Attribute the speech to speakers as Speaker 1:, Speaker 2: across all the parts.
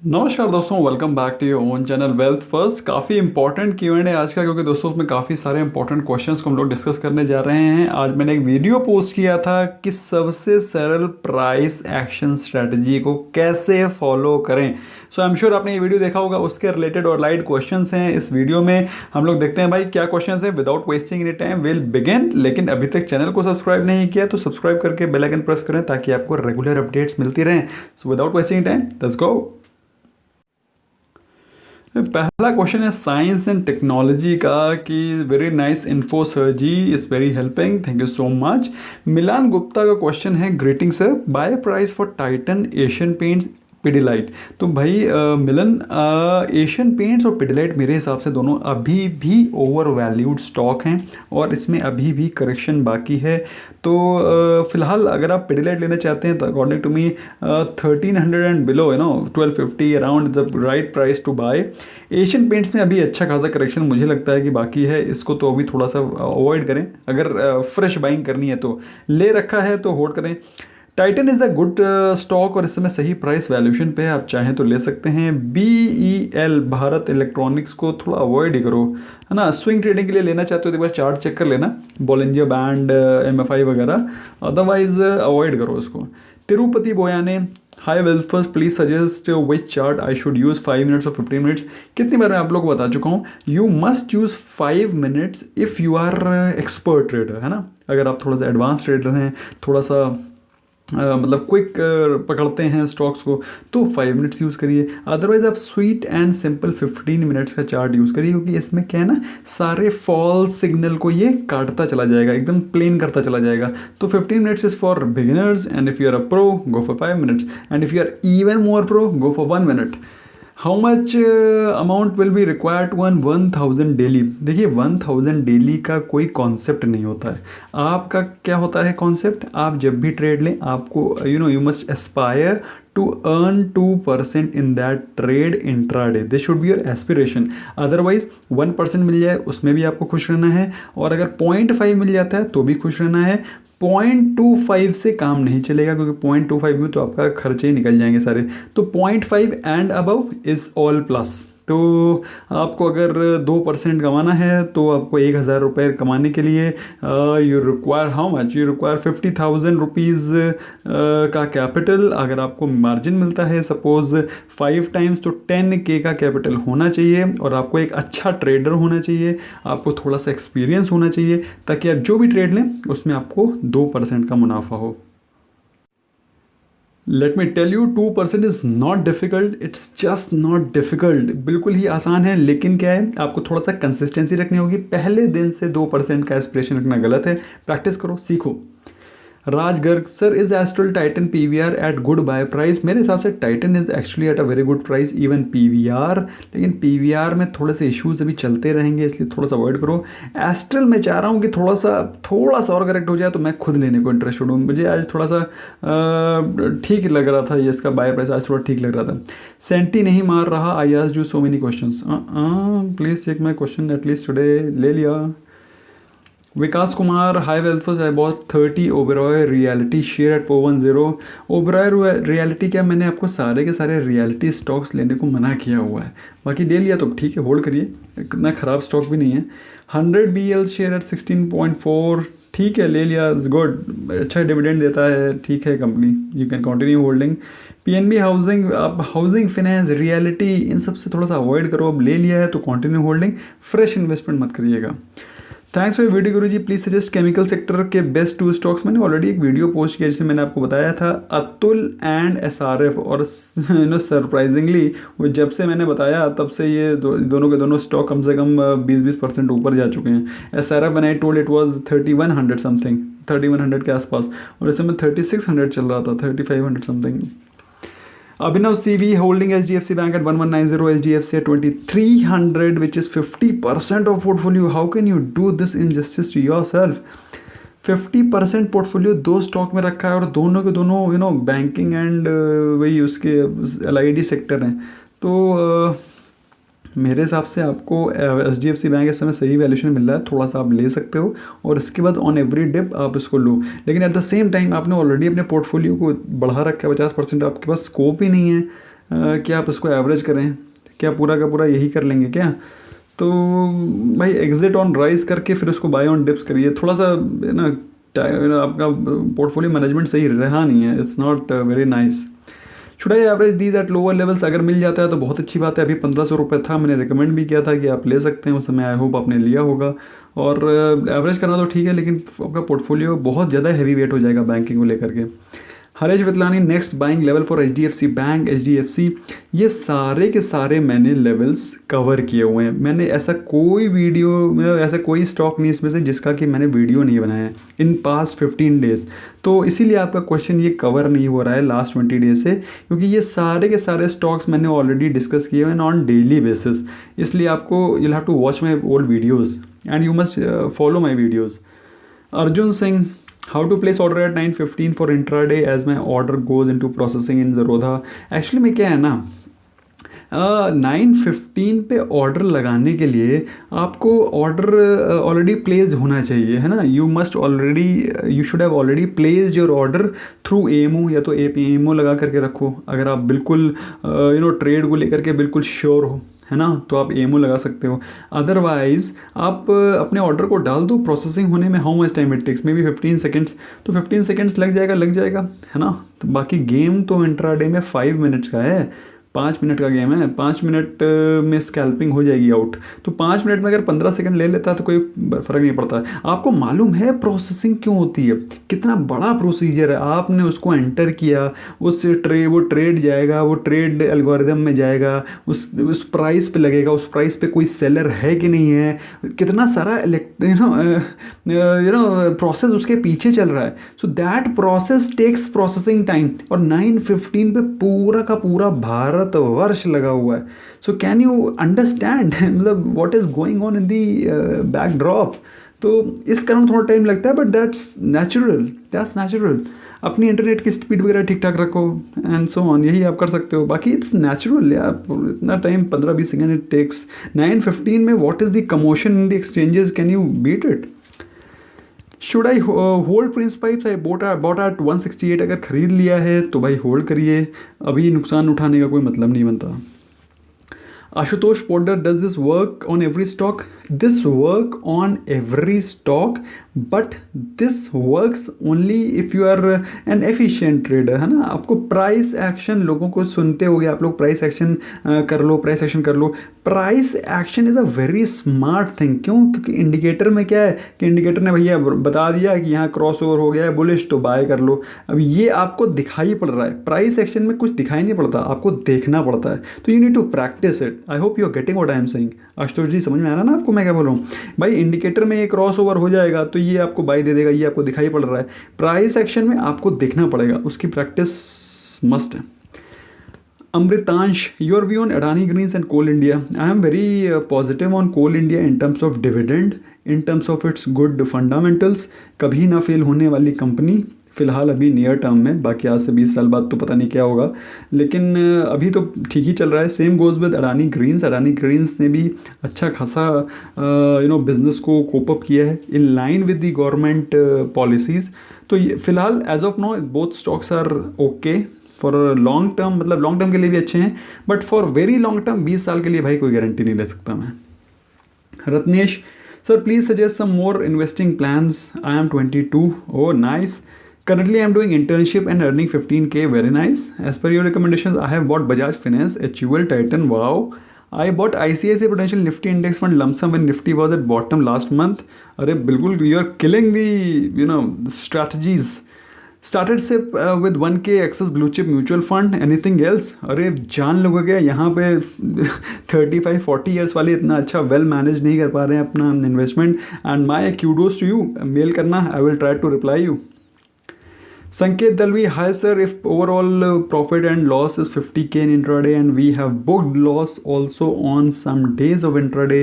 Speaker 1: नमस्कार दोस्तों, welcome back to your own channel Wealth First. काफ़ी इंपॉर्टेंट Q&A आज का, क्योंकि दोस्तों उसमें काफ़ी सारे इंपॉर्टेंट क्वेश्चंस को हम लोग डिस्कस करने जा रहे हैं। आज मैंने एक वीडियो पोस्ट किया था कि सबसे सरल प्राइस एक्शन स्ट्रेटजी को कैसे फॉलो करें। सो आई एम श्योर आपने ये वीडियो देखा होगा, उसके रिलेटेड और लाइट क्वेश्चंस हैं इस वीडियो में। हम लोग देखते हैं भाई क्या क्वेश्चंस हैं। Without wasting any time will begin. लेकिन अभी तक चैनल को सब्सक्राइब नहीं किया तो सब्सक्राइब करके बेल आइकन प्रेस करें ताकि आपको रेगुलर अपडेट्स मिलती रहें। So without wasting time let's go. पहला क्वेश्चन है साइंस एंड टेक्नोलॉजी का कि very nice info sir ji, is very helping, thank you so much. Milan Gupta का क्वेश्चन है, greeting sir, buy price for Titan, Asian Paints, Pidilite. तो भाई मिलन, एशियन पेंट्स और पिडिलाइट मेरे हिसाब से दोनों अभी भी ओवर वैल्यूड स्टॉक हैं और इसमें अभी भी करेक्शन बाकी है। तो फिलहाल अगर आप पिडिलाइट लेना चाहते हैं तो according to me 1300 and below, 1250 around the right price to buy. Asian Paints में अभी अच्छा खासा करेक्शन मुझे लगता है कि बाकी है, इसको तो अभी थोड़ा सा अवॉइड करें। अगर फ्रेश बाइंग करनी है तो, ले रखा है तो होल्ड करें। Titan is a good stock और इस समय सही प्राइस वैल्यूएशन पे है, आप चाहें तो ले सकते हैं। BEL भारत इलेक्ट्रॉनिक्स को थोड़ा अवॉइड ही करो, है ना। स्विंग ट्रेडिंग के लिए लेना चाहते हो तो एक बार चार्ट चेक कर लेना, बॉलिंजर बैंड, MFI वगैरह, अदरवाइज अवॉइड करो उसको। Tirupati Boyane, hi welfares, please suggest which chart I should use, 5 minutes और 15 मिनट्स। कितनी बार मैं आप लोग को बता चुका हूँ, you must use 5 minutes if you are expert trader, है ना। अगर आप थोड़ा सा एडवांस ट्रेडर हैं, थोड़ा सा मतलब क्विक पकड़ते हैं स्टॉक्स को, तो 5 मिनट्स यूज़ करिए। अदरवाइज आप स्वीट एंड सिंपल 15 मिनट्स का चार्ट यूज़ करिए, क्योंकि इसमें क्या है ना, सारे फॉल्स सिग्नल को ये काटता चला जाएगा, एकदम प्लेन करता चला जाएगा। तो 15 minutes is for beginners and if you are a pro go for 5 minutes and if you are even more pro go for 1 minute. How much amount will be required to earn 1000 daily. देखिए 1000 daily का कोई concept नहीं होता है। आपका क्या होता है कॉन्सेप्ट, आप जब भी ट्रेड लें आपको you must aspire to earn 2% in that trade intraday. This should be your aspiration. Otherwise 1% मिल जाए उसमें भी आपको खुश रहना है, और अगर 0.5 मिल जाता है तो भी खुश रहना है। 0.25 से काम नहीं चलेगा, क्योंकि 0.25 में तो आपका खर्चे ही निकल जाएंगे सारे। तो 0.5 and above is all plus. तो आपको अगर 2% कमाना है तो आपको 1000 रुपये कमाने के लिए you require how much, you require 50,000 rupees का कैपिटल। अगर आपको मार्जिन मिलता है सपोज 5 टाइम्स, तो 10K का कैपिटल होना चाहिए, और आपको एक अच्छा ट्रेडर होना चाहिए, आपको थोड़ा सा एक्सपीरियंस होना चाहिए, ताकि आप जो भी ट्रेड लें उसमें आपको 2% का मुनाफा हो। Let me tell you, 2% is not difficult, it's just not difficult. बिल्कुल ही आसान है, लेकिन क्या है, आपको थोड़ा सा कंसिस्टेंसी रखनी होगी। पहले दिन से 2% का एस्पिरेशन रखना गलत है। प्रैक्टिस करो, सीखो। Raj Garg sir, is Astral Titan PVR at good buy price. मेरे हिसाब से Titan is actually at a very good price, even PVR। लेकिन PVR में थोड़े से इश्यूज अभी चलते रहेंगे, इसलिए थोड़ा सा अवॉइड करो। एस्ट्रल में चाह रहा हूँ कि थोड़ा सा और करेक्ट हो जाए तो मैं खुद लेने को इंटरेस्टेड हूँ। मुझे आज थोड़ा सा ठीक लग रहा था ये, इसका बाय प्राइस आज थोड़ा ठीक लग रहा था। सेंटी नहीं मार रहा, I asked you so many questions, please check my question at least today. ले लिया। Vikas Kumar, hi welfares, I bought 30 Oberoi realty share at 410। Oberoi realty, क्या मैंने आपको सारे के सारे रियलिटी स्टॉक्स लेने को मना किया हुआ है? बाकी ले लिया तो ठीक है, होल्ड करिए, इतना ख़राब स्टॉक भी नहीं है। 100 BL शेयर एट 16.4, ठीक है, ले लिया, इज़ गुड, अच्छा डिविडेंड देता है, ठीक है company, you can continue holding. PNB housing, आप हाउसिंग फाइनेंस, रियलिटी, इन सब से थोड़ा सा अवॉइड करो। अब ले लिया है तो कंटिन्यू होल्डिंग, फ्रेश इन्वेस्टमेंट मत करिएगा। Thanks for video Guruji, please suggest chemical sector के बेस्ट 2 स्टॉक्स। मैंने ऑलरेडी एक वीडियो पोस्ट किया जिसमें मैंने आपको बताया था अतुल एंड SRF, और सरप्राइजिंगली वो जब से मैंने बताया तब से ये दोनों के दोनों स्टॉक कम से कम 20% ऊपर जा चुके हैं। SRF when I told it was 3100 something, 3100 के आसपास, और इस समय 3600 चल रहा था, 3500 something. Abhinav CV holding HDFC Bank at 1190, HDFC at 2300, which is 50% of portfolio. How can you do this injustice to yourself? 50% portfolio 2 stock में रखा है, और दोनों के दोनों बैंकिंग एंड वही उसके LID सेक्टर हैं। तो मेरे हिसाब से आपको HDFC बैंक इस समय सही वैल्यूशन मिल रहा है, थोड़ा सा आप ले सकते हो, और इसके बाद ऑन एवरी डिप आप इसको लो। लेकिन एट द सेम टाइम आपने ऑलरेडी अपने पोर्टफोलियो को बढ़ा रखा है 50%, आपके पास स्कोप ही नहीं है क्या आप इसको एवरेज करें? क्या पूरा का पूरा यही कर लेंगे क्या? तो भाई एग्जिट ऑन राइज करके फिर उसको बाय ऑन डिप्स करिए। थोड़ा सा ना आपका पोर्टफोलियो मैनेजमेंट सही रहा नहीं है, it's not very nice. Should I average these at lower levels? अगर मिल जाता है तो बहुत अच्छी बात है। अभी 1500 रुपये था, मैंने रिकमेंड भी किया था कि आप ले सकते हैं उस समय, आई होप आपने लिया होगा। और एवरेज करना तो ठीक है, लेकिन आपका पोर्टफोलियो बहुत ज़्यादा हैवी वेट हो जाएगा बैंकिंग को लेकर के। Haresh Vitlani, next buying level for HDFC bank, HDFC। ये सारे के सारे मैंने लेवल्स कवर किए हुए हैं। मैंने ऐसा कोई वीडियो, मतलब ऐसा कोई स्टॉक नहीं इसमें से जिसका कि मैंने वीडियो नहीं बनाया है इन पास्ट 15 डेज़। तो इसीलिए आपका क्वेश्चन ये कवर नहीं हो रहा है लास्ट 20 डेज से, क्योंकि ये सारे के सारे स्टॉक्स मैंने ऑलरेडी डिस्कस किए हुए हैं ऑन डेली बेसिस। इसलिए आपको you'll have to watch my old videos and you must follow my videos. Arjun Singh, how to place order at 9:15 for intraday as my order goes into processing in Zerodha? Actually में क्या है ना, 9:15 पे order लगाने के लिए आपको ऑर्डर ऑलरेडी प्लेस होना चाहिए, है ना। You should have already placed your order through AMO, या तो AMO लगा करके रखो। अगर आप बिल्कुल ट्रेड को लेकर के बिल्कुल श्योर हो, है ना, तो आप AMO लगा सकते हो। अदरवाइज़ आप अपने ऑर्डर को डाल दो, प्रोसेसिंग होने में how much time it takes, maybe 15 seconds. तो 15 सेकेंड्स लग जाएगा, है ना। तो बाकी गेम तो इंट्राडे में 5 मिनट्स का है, 5 मिनट का गेम है। 5 मिनट में स्कैल्पिंग हो जाएगी आउट। तो 5 मिनट में अगर 15 सेकंड ले लेता है तो कोई फ़र्क नहीं पड़ता। आपको मालूम है प्रोसेसिंग क्यों होती है? कितना बड़ा प्रोसीजर है। आपने उसको एंटर किया, वो ट्रेड जाएगा, वो ट्रेड एल्गोरिदम में जाएगा, उस प्राइस पे लगेगा, उस प्राइस पे कोई सेलर है कि नहीं है, कितना सारा प्रोसेस उसके पीछे चल रहा है। So that process takes processing time. और 9:15 पे पूरा का पूरा भारत वर्ष लगा हुआ है। सो कैन यू अंडरस्टैंड मतलब what is going on in the backdrop? तो इस कारण थोड़ा टाइम लगता है, बट दैट्स नेचुरल। अपनी इंटरनेट की स्पीड वगैरह ठीक ठाक रखो एंड सो ऑन, यही आप कर सकते हो। बाकी इट्स नेचुरल यार, इतना टाइम 15-20 सेकेंड इट टेक्स। 9:15 में what is the commotion in the exchanges, can you beat it? Should I hold Prince Pipes? I bought at 168। अगर ख़रीद लिया है तो भाई होल्ड करिए, अभी नुकसान उठाने का कोई मतलब नहीं बनता। Ashutosh Poddar, does this work on every stock? This work on every stock, but this works only if you are an efficient trader, है ना। आपको प्राइस एक्शन, लोगों को सुनते होगे आप लोग, प्राइस एक्शन कर लो, प्राइस एक्शन कर लो। Price action is a very smart thing. क्यों? क्योंकि इंडिकेटर में क्या है कि इंडिकेटर ने भैया बता दिया कि यहाँ क्रॉस ओवर हो गया है बुलिश, तो बाय कर लो। अब ये आपको दिखाई पड़ रहा है, प्राइस एक्शन में कुछ दिखाई नहीं पड़ता, आपको देखना पड़ता है। तो you need to practice it. I hope you are getting what I am saying. Ashutosh ji, समझ में आ रहा ना आपको मैं क्या बोल रहा हूँ? भाई इंडिकेटर में ये क्रॉस ओवर हो जाएगा तो ये आपको बाय दे देगा, ये आपको दिखाई पड़ रहा है। प्राइस एक्शन में आपको देखना पड़ेगा, उसकी प्रैक्टिस मस्ट है। Amritansh, your view on Adani Greens and Coal India? I am very positive on Coal India in terms of dividend, in terms of its good fundamentals. कभी ना फेल होने वाली कंपनी फ़िलहाल अभी नियर टर्म में, बाकी आज से 20 साल बाद तो पता नहीं क्या होगा, लेकिन अभी तो ठीक ही चल रहा है। Same goes with Adani Greens. Adani Greens ने भी अच्छा खासा बिजनेस को कोप अप किया है in line with the government policies. तो ये फ़िलहाल as of now both stocks are okay for long term, मतलब लॉन्ग टर्म के लिए भी अच्छे हैं, but for very long term 20 साल के लिए भाई कोई गारंटी नहीं ले सकता मैं। Ratnesh, sir please suggest some more investing plans. I am 22। Oh nice. Currently, I am doing internship and earning 15K. Very nice. As per your recommendations, I have bought Bajaj Finance, HUL, Titan. Wow. I bought ICICI Prudential Nifty Index Fund lump sum when Nifty was at bottom last month. अरे बिल्कुल, you are killing the strategies. Started से with 1K Access Blue Chip Mutual Fund. Anything else? अरे जान लोगों क्या यहाँ पे 35-40 years वाले इतना अच्छा वेल मैनेज नहीं कर पा रहे हैं अपना investment, and my kudos to you. Mail करना, I will try to reply you. Sanket Dalvi, hi sir, if overall profit and loss is 50K in intraday and we have booked loss also on some days of intraday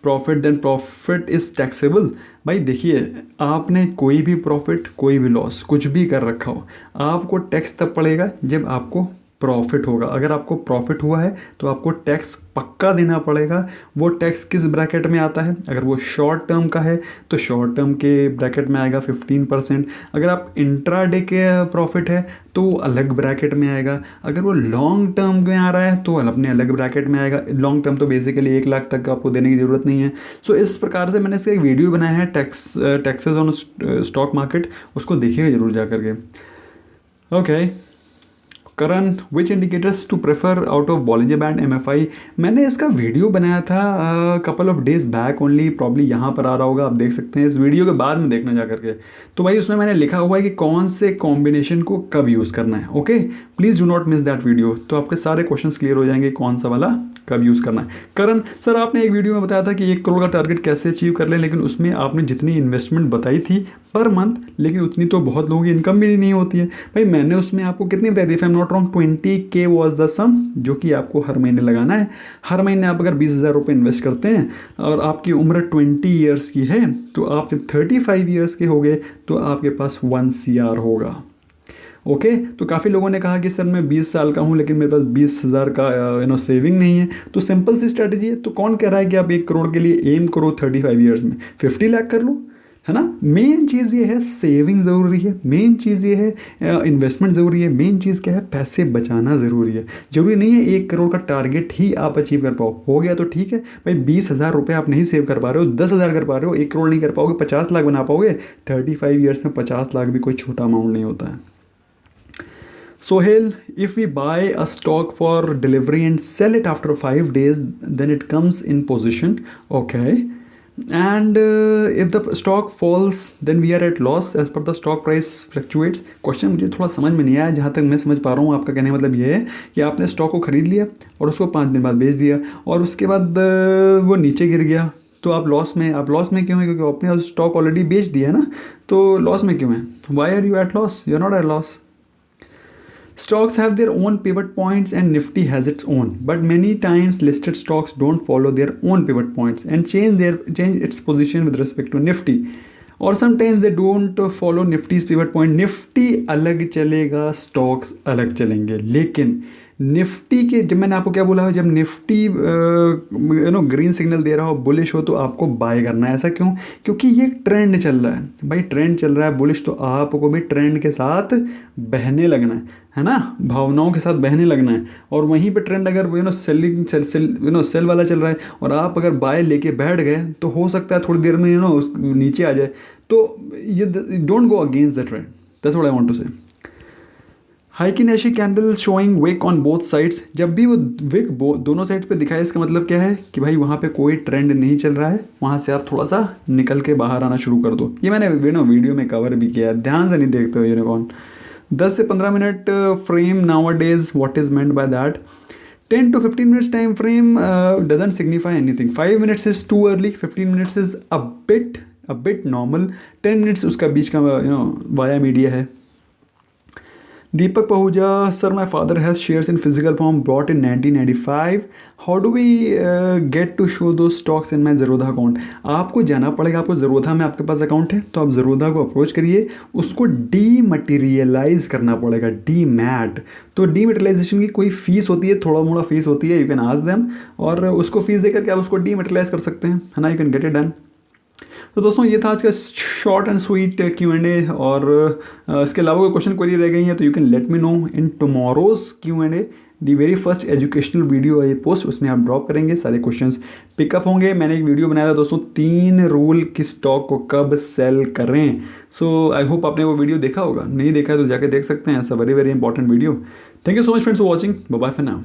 Speaker 1: profit, then profit is taxable? भाई देखिए, आपने कोई भी profit कोई भी loss कुछ भी कर रखा हो, आपको टैक्स तब पड़ेगा जब आपको प्रॉफिट होगा। अगर आपको प्रॉफिट हुआ है तो आपको टैक्स पक्का देना पड़ेगा। वो टैक्स किस ब्रैकेट में आता है? अगर वो शॉर्ट टर्म का है तो शॉर्ट टर्म के ब्रैकेट में आएगा 15%। अगर आप इंट्राडे के प्रॉफिट है तो वो अलग ब्रैकेट में आएगा। अगर वो लॉन्ग टर्म में आ रहा है तो अपने अलग ब्रैकेट में आएगा। लॉन्ग टर्म तो बेसिकली 1 लाख तक का आपको देने की ज़रूरत नहीं है। सो इस प्रकार से मैंने इसका एक वीडियो बनाया है, टैक्सेस ऑन स्टॉक मार्केट, उसको देखिएगा जरूर जा करके। Okay, Karan, which indicators to prefer out of Bollinger band MFI? मैंने इसका वीडियो बनाया था couple of days back only, probably यहाँ पर आ रहा होगा, आप देख सकते हैं इस वीडियो के बाद में देखना जा करके। तो भाई उसमें मैंने लिखा हुआ है कि कौन से कॉम्बिनेशन को कब यूज़ करना है। Okay, please do not miss that video, तो आपके सारे क्वेश्चंस क्लियर हो जाएंगे कौन सा वाला कब यूज़ करना है। करण सर, आपने एक वीडियो में बताया था कि 1 करोड़ का टारगेट कैसे अचीव कर लें, लेकिन उसमें आपने जितनी इन्वेस्टमेंट बताई थी पर मंथ, लेकिन उतनी तो बहुत लोगों की इनकम भी नहीं होती है। भाई मैंने उसमें आपको कितनी बताई थी? If I am not wrong 20K was the sum, जो कि आपको हर महीने लगाना है। हर महीने आप अगर 20,000 रुपये इन्वेस्ट करते हैं और आपकी उम्र 20 ईयर्स की है, तो आप जब 35 ईयर्स के हो गए तो आपके पास 1 CR होगा। ओके, तो काफ़ी लोगों ने कहा कि सर मैं 20 साल का हूँ लेकिन मेरे पास 20,000 का सेविंग नहीं है। तो सिंपल सी स्ट्रैटेजी है। तो कौन कह रहा है कि आप 1 करोड़ के लिए एम करो 35 ईयर्स में? 50 लाख कर लो, है ना। मेन चीज़ ये है सेविंग ज़रूरी है, मेन चीज़ ये है इन्वेस्टमेंट ज़रूरी है, मेन चीज़ क्या है? पैसे बचाना ज़रूरी है। ज़रूरी नहीं है 1 करोड़ का टारगेट ही आप अचीव कर पाओ। हो गया तो ठीक है भाई, 20,000 रुपये आप नहीं सेव कर पा रहे हो, 10,000 कर पा रहे हो, 1 करोड़ नहीं कर पाओगे, 50 लाख बना पाओगे। 35 ईयर्स में 50 लाख भी कोई छोटा अमाउंट नहीं होता है। Sohail, if we buy a stock for delivery and sell it after 5 days, then it comes in position. Okay. And if the stock falls, then we are at loss as per the stock price fluctuates. Question मुझे थोड़ा समझ में नहीं आया। जहाँ तक मैं समझ पा रहा हूँ आपका कहने का मतलब ये है कि आपने स्टॉक को ख़रीद लिया और उसको 5 दिन बाद बेच दिया और उसके बाद वो नीचे गिर गया, तो आप लॉस में क्यों है? क्योंकि आपने स्टॉक ऑलरेडी बेच दिया है ना, तो लॉस में क्यों है? Why are you at loss? You are not at loss. Stocks have their own pivot points and Nifty has its own, but many times listed stocks don't follow their own pivot points and change its position with respect to Nifty. Or sometimes they don't follow Nifty's pivot point. Nifty अलग चलेगा, stocks अलग चलेंगे, लेकिन Nifty के, जब मैंने आपको क्या बोला है, जब निफ्टी ग्रीन सिग्नल दे रहा हो, बुलिश हो, तो आपको बाय करना है। ऐसा क्यों? क्योंकि ये ट्रेंड चल रहा है भाई, ट्रेंड चल रहा है बुलिश, तो आपको भी ट्रेंड के साथ बहने लगना है ना, भावनाओं के साथ बहने लगना है। और वहीं पे ट्रेंड अगर सेल वाला चल रहा है और आप अगर बाय लेके बैठ गए, तो हो सकता है थोड़ी देर में नीचे आ जाए। तो ये don't go against the trend, that's what I want to say. Heikin ashi candle showing wick on both sides, जब भी वो विक दोनों साइड्स पे दिखाए, इसका मतलब क्या है कि भाई वहाँ पे कोई ट्रेंड नहीं चल रहा है, वहाँ से आप थोड़ा सा निकल के बाहर आना शुरू कर दो। ये मैंने वीडियो में कवर भी किया है, ध्यान से नहीं देखते हो यूनिकॉर्न। 10 से 15 minute frame now days, what is meant by that? 10 to 15 minutes time frame doesn't signify anything. 5 minutes is too early, 15 minutes is a bit normal, 10 minutes उसका बीच का वाया मीडिया है। Deepak Pahuja, sir, my father has shares in physical form bought in 1995. How do we get to show those stocks in my Zerodha account? आपको जाना पड़ेगा, आपको ज़रोधा में आपके पास account है तो आप ज़रोधा को अप्रोच करिए, उसको डीमटीरियलाइज करना पड़ेगा, डीमैट। तो डीमटेरियलाइजेशन की कोई फीस होती है, थोड़ा मोड़ा फीस होती है, यू कैन आस्क देम, और उसको फीस देकर के आप उसको डीमटेरियलाइज कर सकते हैं, है ना, you can get it done. तो दोस्तों ये था आज का शॉर्ट एंड स्वीट Q&A, और इसके अलावा कोई क्वेश्चन क्वेरी रह गई है तो you can let me know in tomorrow's Q&A, the very first educational video I post, उसमें आप ड्रॉप करेंगे, सारे क्वेश्चंस पिकअप होंगे। मैंने एक वीडियो बनाया था दोस्तों, 3 रूल कि स्टॉक को कब सेल करें। सो आई होप आपने वो वीडियो देखा होगा, नहीं देखा है तो जाके देख सकते हैं, it's a very very important video. Thank you so much friends for watching, bye bye for now.